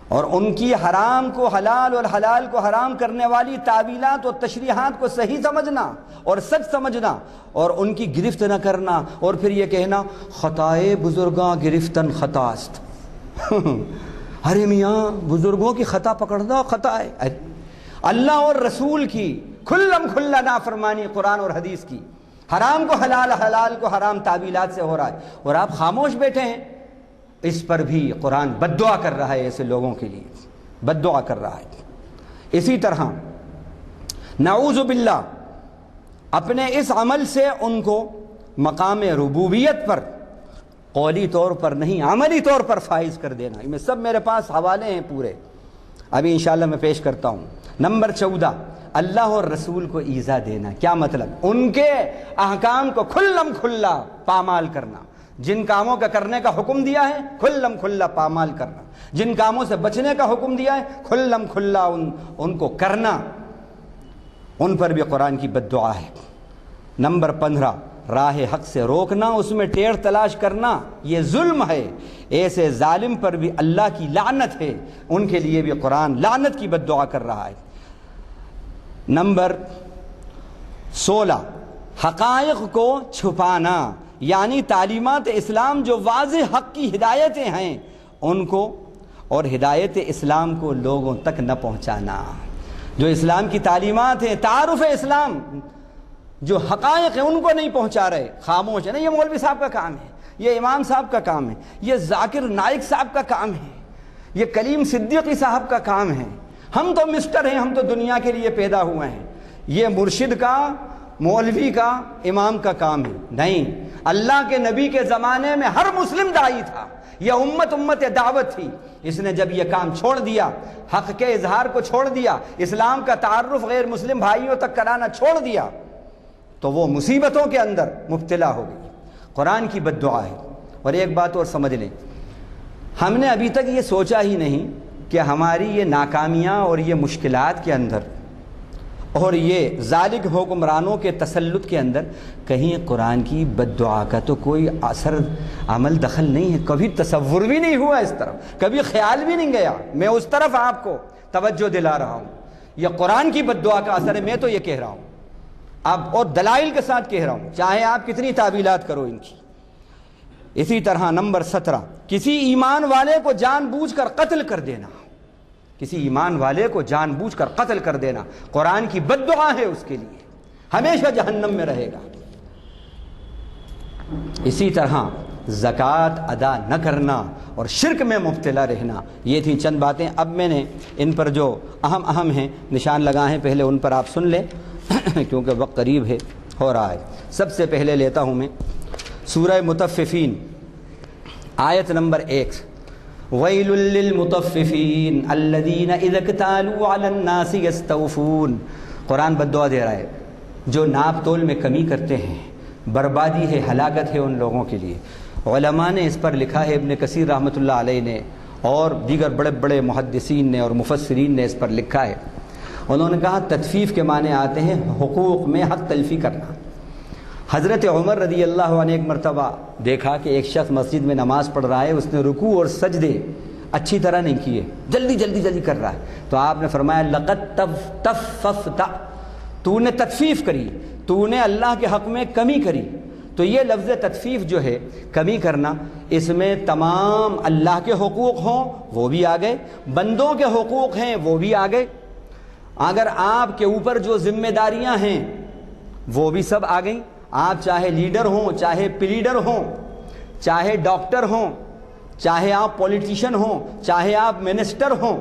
اور ان کی حرام کو حلال اور حلال کو حرام کرنے والی تعویلات اور تشریحات کو صحیح سمجھنا اور سچ سمجھنا، اور ان کی گرفت نہ کرنا، اور پھر یہ کہنا خطائے بزرگاں گرفتن خطاست۔ ارے میاں بزرگوں کی خطا پکڑنا خطا ہے، اللہ اور رسول کی کھلم کھلا نافرمانی قرآن اور حدیث کی، حرام کو حلال، حلال کو حرام تعویلات سے ہو رہا ہے، اور آپ خاموش بیٹھے ہیں۔ اس پر بھی قرآن بد دعا کر رہا ہے، ایسے لوگوں کے لیے بد دعا کر رہا ہے۔ اسی طرح نعوذ باللہ اپنے اس عمل سے ان کو مقام ربوبیت پر قولی طور پر نہیں عملی طور پر فائز کر دینا۔ یہ سب میرے پاس حوالے ہیں پورے، ابھی انشاءاللہ میں پیش کرتا ہوں۔ نمبر 14، اللہ اور رسول کو ایذا دینا۔ کیا مطلب؟ ان کے احکام کو کھلم کھلا پامال کرنا، جن کاموں کا کرنے کا حکم دیا ہے کھلم کھلا پامال کرنا، جن کاموں سے بچنے کا حکم دیا ہے کھلم کھلا ان کو کرنا، ان پر بھی قرآن کی بد دعا ہے۔ نمبر 15، راہ حق سے روکنا، اس میں ٹیڑھ تلاش کرنا، یہ ظلم ہے، ایسے ظالم پر بھی اللہ کی لعنت ہے، ان کے لیے بھی قرآن لعنت کی بد دعا کر رہا ہے۔ نمبر 16، حقائق کو چھپانا، یعنی تعلیمات اسلام جو واضح حق کی ہدایتیں ہیں ان کو اور ہدایت اسلام کو لوگوں تک نہ پہنچانا۔ جو اسلام کی تعلیمات ہیں، تعارف اسلام، جو حقائق ہیں ان کو نہیں پہنچا رہے، خاموش ہے۔ نہیں، یہ مولوی صاحب کا کام ہے، یہ امام صاحب کا کام ہے، یہ ذاکر نائک صاحب کا کام ہے، یہ کلیم صدیقی صاحب کا کام ہے، ہم تو مسٹر ہیں، ہم تو دنیا کے لیے پیدا ہوئے ہیں، یہ مرشد کا، مولوی کا، امام کا کام ہے۔ نہیں، اللہ کے نبی کے زمانے میں ہر مسلم داعی تھا، یہ امت دعوت تھی۔ اس نے جب یہ کام چھوڑ دیا، حق کے اظہار کو چھوڑ دیا، اسلام کا تعارف غیر مسلم بھائیوں تک کرانا چھوڑ دیا، تو وہ مصیبتوں کے اندر مبتلا ہو گئی۔ قرآن کی بد دعا ہے۔ اور ایک بات اور سمجھ لیں، ہم نے ابھی تک یہ سوچا ہی نہیں کہ ہماری یہ ناکامیاں اور یہ مشکلات کے اندر اور یہ ظالم حکمرانوں کے تسلط کے اندر کہیں قرآن کی بد دعا کا تو کوئی اثر عمل دخل نہیں ہے۔ کبھی تصور بھی نہیں ہوا اس طرف، کبھی خیال بھی نہیں گیا۔ میں اس طرف آپ کو توجہ دلا رہا ہوں، یہ قرآن کی بد دعا کا اثر ہے۔ میں تو یہ کہہ رہا ہوں اب، اور دلائل کے ساتھ کہہ رہا ہوں، چاہے آپ کتنی تعویلات کرو ان کی۔ اسی طرح نمبر 17، کسی ایمان والے کو جان بوجھ کر قتل کر دینا، کسی ایمان والے کو جان بوجھ کر قتل کر دینا قرآن کی بد دعا ہے، اس کے لیے ہمیشہ جہنم میں رہے گا۔ اسی طرح زکوٰۃ ادا نہ کرنا اور شرک میں مبتلا رہنا۔ یہ تھی چند باتیں، اب میں نے ان پر جو اہم ہیں نشان لگائے ہیں، پہلے ان پر آپ سن لیں کیونکہ وقت قریب ہے، ہو رہا ہے۔ سب سے پہلے لیتا ہوں میں سورہ مطففین، آیت نمبر 1، وَيْلٌ لِّلْمُطَفِّفِينَ الَّذِينَ إِذَا اكْتَالُوا عَلَى النَّاسِ يَسْتَوْفُونَ۔ قرآن بد دعا دے رہا ہے، جو ناپ تول میں کمی کرتے ہیں، بربادی ہے، ہلاکت ہے ان لوگوں کے لیے۔ علماء نے اس پر لکھا ہے، ابن کثیر رحمۃ اللہ علیہ نے اور دیگر بڑے بڑے محدثین نے اور مفسرین نے اس پر لکھا ہے۔ انہوں نے کہا تطفیف کے معنی آتے ہیں حقوق میں حق تلفی کرنا۔ حضرت عمر رضی اللہ عنہ ایک مرتبہ دیکھا کہ ایک شخص مسجد میں نماز پڑھ رہا ہے، اس نے رکوع اور سجدے اچھی طرح نہیں کیے، جلدی کر رہا ہے، تو آپ نے فرمایا لقد تففت، تو نے تطفیف کری، تو نے اللہ کے حق میں کمی کری۔ تو یہ لفظ تطفیف جو ہے کمی کرنا، اس میں تمام اللہ کے حقوق ہوں وہ بھی آ گئے، بندوں کے حقوق ہیں وہ بھی آ گئے، اگر آپ کے اوپر جو ذمہ داریاں ہیں وہ بھی سب آ گئیں۔ آپ چاہے لیڈر ہوں، چاہے پلیڈر ہوں، چاہے ڈاکٹر ہوں، چاہے آپ پولیٹیشین ہوں، چاہے آپ منسٹر ہوں،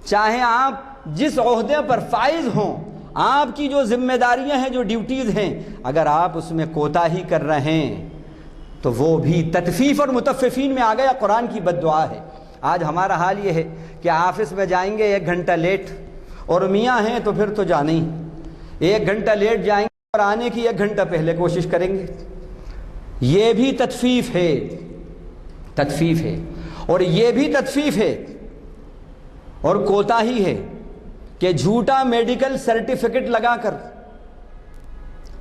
چاہے آپ جس عہدے پر فائز ہوں، آپ کی جو ذمہ داریاں ہیں، جو ڈیوٹیز ہیں، اگر آپ اس میں کوتاہی کر رہے ہیں تو وہ بھی تطفیف اور متففین میں آ گیا۔ قرآن کی بد دعا ہے۔ آج ہمارا حال یہ ہے کہ آفس میں جائیں گے 1 گھنٹہ لیٹ، اور میاں ہیں تو پھر تو جانا ہی، 1 گھنٹہ لیٹ جائیں گے اور آنے کی 1 گھنٹہ پہلے کوشش کریں گے۔ یہ بھی تطفیف ہے، تطفیف ہے، اور یہ بھی تطفیف ہے اور کوتاہی ہے کہ جھوٹا میڈیکل سرٹیفکیٹ لگا کر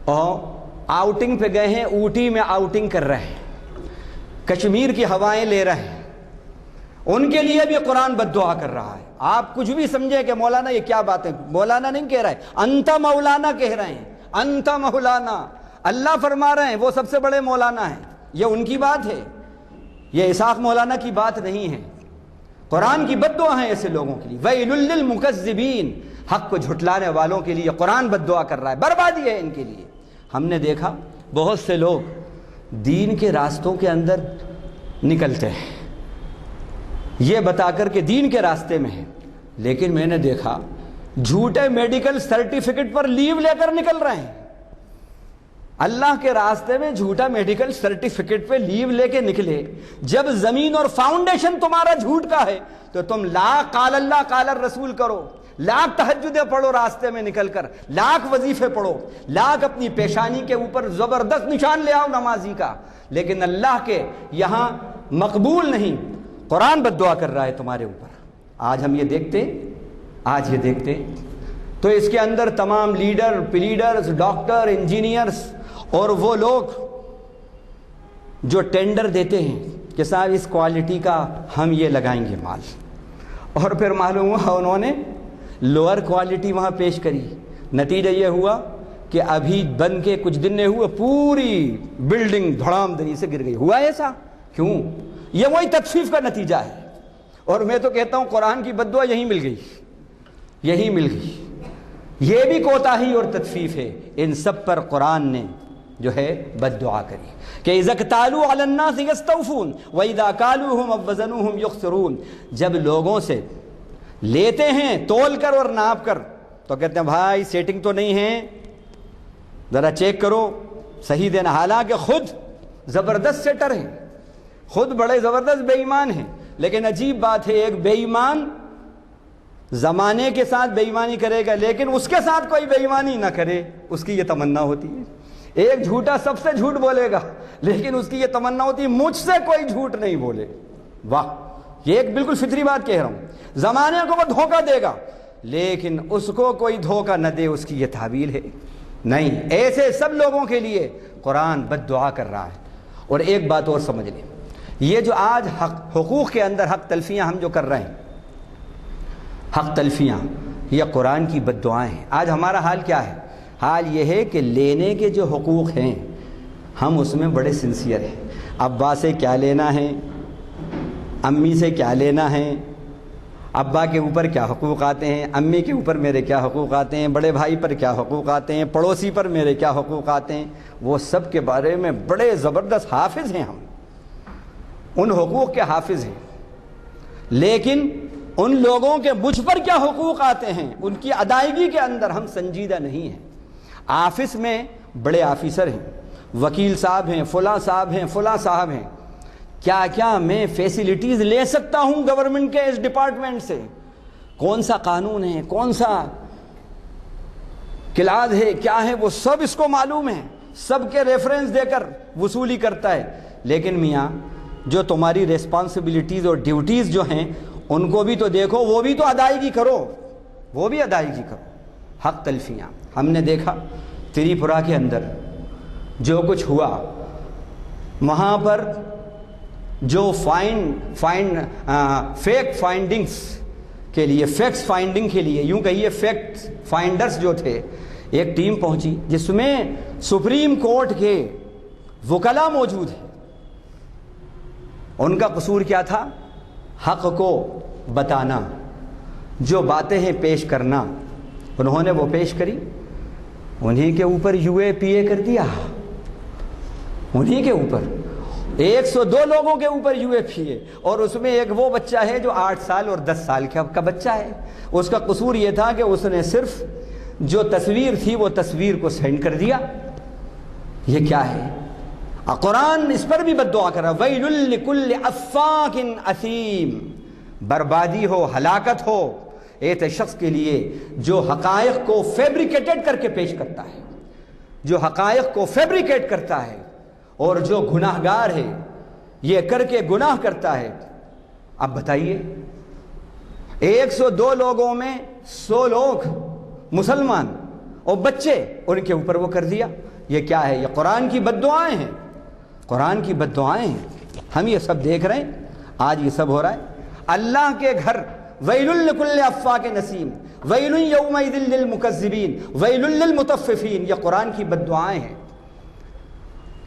اور آؤٹنگ پہ گئے ہیں، اوٹی میں آؤٹنگ کر رہے ہیں، کشمیر کی ہوائیں لے رہے ہیں، ان کے لیے بھی قرآن بد دعا کر رہا ہے۔ آپ کچھ بھی سمجھے کہ مولانا یہ کیا بات ہے، مولانا نہیں کہہ رہے، انت مولانا کہہ رہے ہیں، انت مولانا، اللہ فرما رہے ہیں وہ سب سے بڑے مولانا ہیں، یہ ان کی بات ہے، یہ اسحاق مولانا کی بات نہیں ہے۔ قرآن کی بد دعا ہے ایسے لوگوں کے لیے، ویل للمکذبین، حق کو جھٹلانے والوں کے لیے قرآن بد دعا کر رہا ہے، بربادی ہے ان کے لیے۔ ہم نے دیکھا بہت سے لوگ دین کے راستوں کے اندر نکلتے ہیں یہ بتا کر کہ دین کے راستے میں ہیں، لیکن میں نے دیکھا جھوٹے میڈیکل سرٹیفکیٹ پر لیو لے کر نکل رہے ہیں۔ اللہ کے راستے میں جھوٹا میڈیکل سرٹیفکیٹ پہ لیو لے کے نکلے، جب زمین اور فاؤنڈیشن تمہارا جھوٹ کا ہے تو تم لاکھ قال اللہ قال الرسول کرو، لاکھ تہجدیں پڑھو راستے میں نکل کر، لاکھ وظیفے پڑھو، لاکھ اپنی پیشانی کے اوپر زبردست نشان لے آؤ نمازی کا، لیکن اللہ کے یہاں مقبول نہیں۔ قرآن بد دعا کر رہا ہے تمہارے اوپر۔ آج ہم یہ دیکھتے تو اس کے اندر تمام لیڈر، پلیڈرز، ڈاکٹر، انجینئرز اور وہ لوگ جو ٹینڈر دیتے ہیں کہ صاحب اس کوالٹی کا ہم یہ لگائیں گے مال، اور پھر معلوم ہوا انہوں نے لوور کوالٹی وہاں پیش کری، نتیجہ یہ ہوا کہ ابھی بن کے کچھ دن نہیں ہوئے پوری بلڈنگ دھڑام دھڑی سے گر گئی۔ ہوا ایسا کیوں؟ یہ وہی تطفیف کا نتیجہ ہے، اور میں تو کہتا ہوں قرآن کی بد دعا یہی مل گئی۔ یہ بھی کوتاہی اور تطفیف ہے، ان سب پر قرآن نے جو ہے بد دعا کری کہ اذا اکتالوا علی الناس یستوفون واذا کالوہم او وزنوہم یخسرون، جب لوگوں سے لیتے ہیں تول کر اور ناپ کر تو کہتے ہیں بھائی سیٹنگ تو نہیں ہے، ذرا چیک کرو صحیح دینا، حالانکہ خود زبردست سیٹر ہیں، خود بڑے زبردست بے ایمان ہیں، لیکن عجیب بات ہے ایک بے ایمان زمانے کے ساتھ بے ایمانی کرے گا لیکن اس کے ساتھ کوئی بے ایمانی نہ کرے، اس کی یہ تمنا ہوتی ہے۔ ایک جھوٹا سب سے جھوٹ بولے گا لیکن اس کی یہ تمنا ہوتی ہے مجھ سے کوئی جھوٹ نہیں بولے۔ واہ، یہ ایک بالکل فطری بات کہہ رہا ہوں، زمانے کو وہ دھوکہ دے گا لیکن اس کو کوئی دھوکہ نہ دے، اس کی یہ تعبیر ہے نہیں۔ ایسے سب لوگوں کے لیے قرآن بد دعا کر رہا ہے۔ اور ایک بات اور سمجھ لیں، یہ جو آج حقوق کے اندر حق تلفیاں ہم جو کر رہے ہیں، حق تلفیاں، یہ قرآن کی بد دعائیں ہیں۔ آج ہمارا حال کیا ہے؟ حال یہ ہے کہ لینے کے جو حقوق ہیں ہم اس میں بڑے سنسیئر ہیں۔ ابا سے کیا لینا ہے، امی سے کیا لینا ہے، ابا کے اوپر کیا حقوق آتے ہیں، امی کے اوپر میرے کیا حقوق آتے ہیں، بڑے بھائی پر کیا حقوق آتے ہیں، پڑوسی پر میرے کیا حقوق آتے ہیں، وہ سب کے بارے میں بڑے زبردست حافظ ہیں، ہم ان حقوق کے حافظ ہیں، لیکن ان لوگوں کے مجھ پر کیا حقوق آتے ہیں ان کی ادائیگی کے اندر ہم سنجیدہ نہیں ہیں۔ آفس میں بڑے آفیسر ہیں، وکیل صاحب ہیں، فلاں صاحب ہیں، فلاں صاحب ہیں، کیا کیا میں فیسیلیٹیز لے سکتا ہوں گورنمنٹ کے اس ڈپارٹمنٹ سے، کون سا قانون ہے، کون سا کلاس ہے، کیا ہے، وہ سب اس کو معلوم ہے، سب کے ریفرنس دے کر وصولی کرتا ہے۔ لیکن میاں جو تمہاری ریسپانسبلٹیز اور ڈیوٹیز جو ہیں ان کو بھی تو دیکھو، وہ بھی تو ادائیگی کرو، وہ بھی ادائیگی کرو۔ حق تلفیاں ہم نے دیکھا تریپورہ کے اندر جو کچھ ہوا، وہاں پر جو فیکٹ فائنڈنگز کے لیے، فیکٹس فائنڈنگ کے لیے، یوں کہیے فیکٹ فائنڈرز جو تھے، ایک ٹیم پہنچی جس میں سپریم کورٹ کے وکلاء موجود ہیں۔ ان کا قصور کیا تھا؟ حق کو بتانا، جو باتیں ہیں پیش کرنا۔ انہوں نے وہ پیش کری، انہی کے اوپر UAPA کر دیا، انہی کے اوپر 102 لوگوں کے اوپر UAPA، اور اس میں ایک وہ بچہ ہے جو 8 سال اور 10 سال کا بچہ ہے۔ اس کا قصور یہ تھا کہ اس نے صرف جو تصویر تھی وہ تصویر کو سینڈ کر دیا۔ یہ کیا ہے؟ قرآن اس پر بھی بد دعا کر رہا، ویل لکل افاک اثیم، بربادی ہو، ہلاکت ہو ایسے شخص کے لیے جو حقائق کو فیبریکیٹڈ کر کے پیش کرتا ہے، جو حقائق کو فیبریکیٹ کرتا ہے، اور جو گناہ گار ہے یہ کر کے گناہ کرتا ہے۔ اب بتائیے 102 لوگوں میں 100 لوگ مسلمان اور بچے، ان کے اوپر وہ کر دیا۔ یہ کیا ہے؟ یہ قرآن کی بد دعائیں ہیں، قرآن کی بد دعائیں ہیں۔ ہم یہ سب دیکھ رہے ہیں، آج یہ سب ہو رہا ہے۔ اللہ کے گھر ویل لکل افاک نسیم، ویل یومئذ للمکذبین، ویل للمطففین، یہ قرآن کی بد دعائیں ہیں۔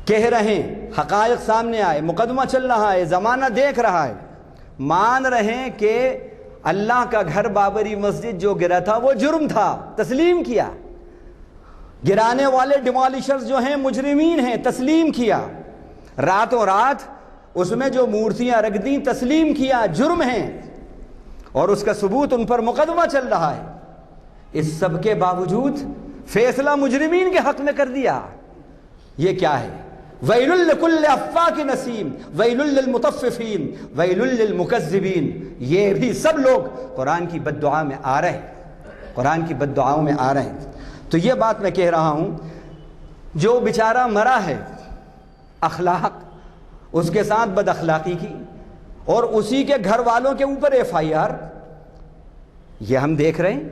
کہہ رہے ہیں، حقائق سامنے آئے، مقدمہ چل رہا ہے، زمانہ دیکھ رہا ہے، مان رہے ہیں کہ اللہ کا گھر بابری مسجد جو گرا تھا وہ جرم تھا، تسلیم کیا۔ گرانے والے ڈیمالشرز جو ہیں مجرمین ہیں، تسلیم کیا۔ راتوں رات اس میں جو مورتیاں رکھ دیں، تسلیم کیا، جرم ہیں، اور اس کا ثبوت ان پر مقدمہ چل رہا ہے۔ اس سب کے باوجود فیصلہ مجرمین کے حق میں کر دیا۔ یہ کیا ہے؟ ویل لکل افاک نسیم، ویل للمطففین، ویل للمکذبین۔ یہ بھی سب لوگ قرآن کی بد دعا میں آ رہے ہیں، قرآن کی بد دعاؤں میں آ رہے ہیں۔ تو یہ بات میں کہہ رہا ہوں، جو بیچارہ مرا ہے، اخلاق اس کے ساتھ بد اخلاقی کی، اور اسی کے گھر والوں کے اوپر FIR، یہ ہم دیکھ رہے ہیں۔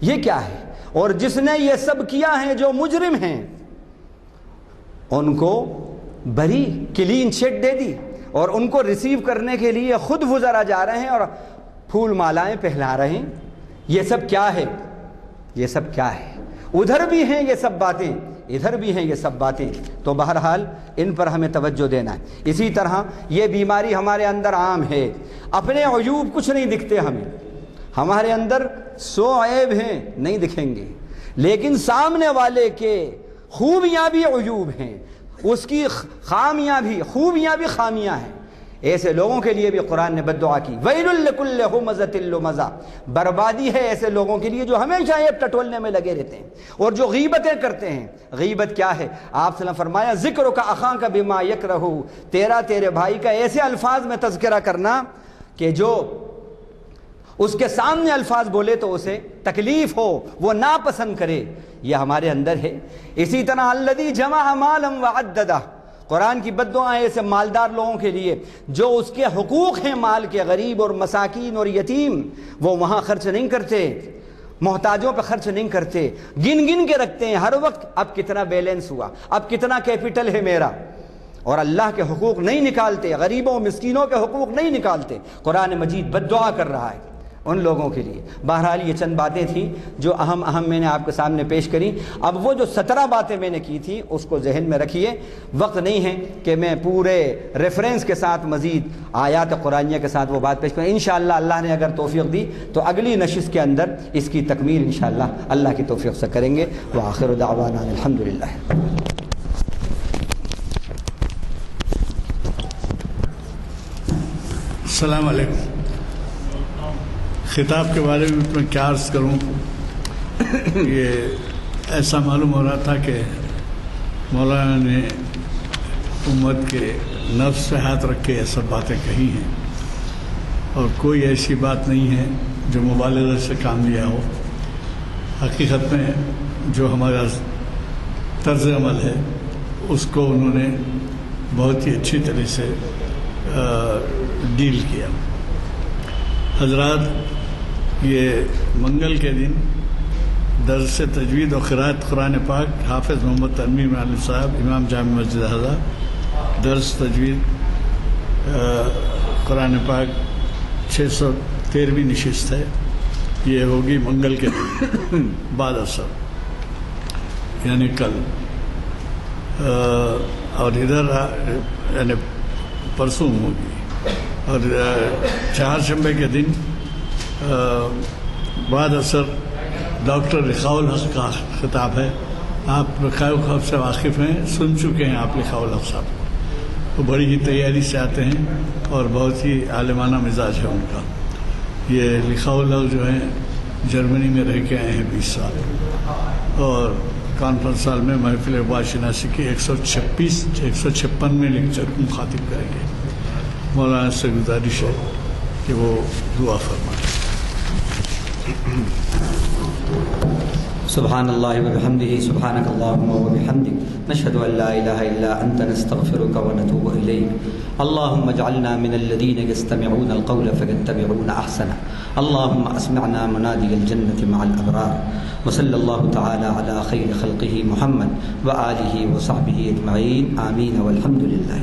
یہ کیا ہے؟ اور جس نے یہ سب کیا ہے، جو مجرم ہیں، ان کو بری کلین چٹ دے دی، اور ان کو ریسیو کرنے کے لیے خود وزراء جا رہے ہیں اور پھول مالائیں پہنا رہے ہیں۔ یہ سب کیا ہے؟ یہ سب کیا ہے؟ ادھر بھی ہیں یہ سب باتیں، ادھر بھی ہیں یہ سب باتیں۔ تو بہرحال ان پر ہمیں توجہ دینا ہے۔ اسی طرح یہ بیماری ہمارے اندر عام ہے، اپنے عیوب کچھ نہیں دکھتے ہمیں، ہمارے اندر 100 عیب ہیں، نہیں دکھیں گے، لیکن سامنے والے کے خوبیاں بھی عیوب ہیں، اس کی خامیاں بھی، خوبیاں بھی خامیاں ہیں۔ ایسے لوگوں کے لیے بھی قرآن نے بد دعا کی، ویل لکل ہمزۃ لمزہ، بربادی ہے ایسے لوگوں کے لیے جو ہمیشہ عیب ٹٹولنے میں لگے رہتے ہیں اور جو غیبتیں کرتے ہیں۔ غیبت کیا ہے؟ آپ صلی اللہ علیہ وسلم فرمایا، ذکرک اخاک بما یکرہ، تیرے بھائی کا ایسے الفاظ میں تذکرہ کرنا کہ جو اس کے سامنے الفاظ بولے تو اسے تکلیف ہو، وہ ناپسند کرے، یہ ہمارے اندر ہے۔ اسی طرح الذی جمع مالا وعددہ، قرآن کی بد دعا ہے ایسے مالدار لوگوں کے لیے جو اس کے حقوق ہیں مال کے، غریب اور مساکین اور یتیم، وہ وہاں خرچ نہیں کرتے، محتاجوں پہ خرچ نہیں کرتے، گن گن کے رکھتے ہیں ہر وقت، اب کتنا بیلنس ہوا، اب کتنا کیپٹل ہے میرا، اور اللہ کے حقوق نہیں نکالتے، غریبوں مسکینوں کے حقوق نہیں نکالتے۔ قرآن مجید بد دعا کر رہا ہے ان لوگوں کے لیے۔ بہرحال یہ چند باتیں تھیں جو اہم میں نے آپ کے سامنے پیش کری۔ اب وہ جو 17 باتیں میں نے کی تھی اس کو ذہن میں رکھیے، وقت نہیں ہے کہ میں پورے ریفرنس کے ساتھ مزید آیات قرآنیہ کے ساتھ وہ بات پیش کروں۔ انشاءاللہ اللہ نے اگر توفیق دی تو اگلی نشست کے اندر اس کی تکمیل انشاءاللہ اللہ کی توفیق سے کریں گے۔ وآخر دعوانا الحمدللہ۔ السلام علیکم۔ خطاب کے بارے میں کیا عرض کروں، یہ ایسا معلوم ہو رہا تھا کہ مولانا نے امت کے نفس سے ہاتھ رکھ کے یہ سب باتیں کہی ہیں، اور کوئی ایسی بات نہیں ہے جو مبالغہ سے کام لیا ہو۔ حقیقت میں جو ہمارا طرز عمل ہے اس کو انہوں نے بہت ہی اچھی طرح سے ڈیل کیا. حضرات، یہ منگل کے دن درس تجوید و قراءت قرآن پاک حافظ محمد ترمیم عالم صاحب، امام جامع مسجد ہزا، درس تجوید قرآن پاک 613ویں نشست ہے. یہ ہوگی منگل کے دن بعد عصر، یعنی کل. اور ادھر یعنی پرسوں ہوگی. اور چہارشنبے کے دن بعد عصر ڈاکٹر لقاء الحق کا خطاب ہے. آپ لقاء الحق سے واقف ہیں، سن چکے ہیں آپ لقاء الحق صاحب کو. وہ بڑی ہی تیاری سے آتے ہیں اور بہت ہی عالمانہ مزاج ہے ان کا. یہ لقاء الحق جو ہیں جرمنی میں رہ کے آئے ہیں 20 سال، اور کانفرنس ہال میں محفل اقبال شناسی کی 156ویں لیکچر کو مخاطب کریں گے. مولانا سے گزارش ہے کہ وہ دعا فرمائیں. سبحان اللہ وبحمدہ، سبحانک اللہم وبحمدک، نشہد ان لا الہ الا انت، نستغفرک ونتوب الیک. اللہم اجعلنا من الذین یستمعون القول فیتبعون احسنہ. اللہم اسمعنا منادی الجنة مع الابرار. وصلی اللہ تعالی علی خیر خلقہ محمد وآلہ وصحبہ اجمعین. آمین والحمد للہ.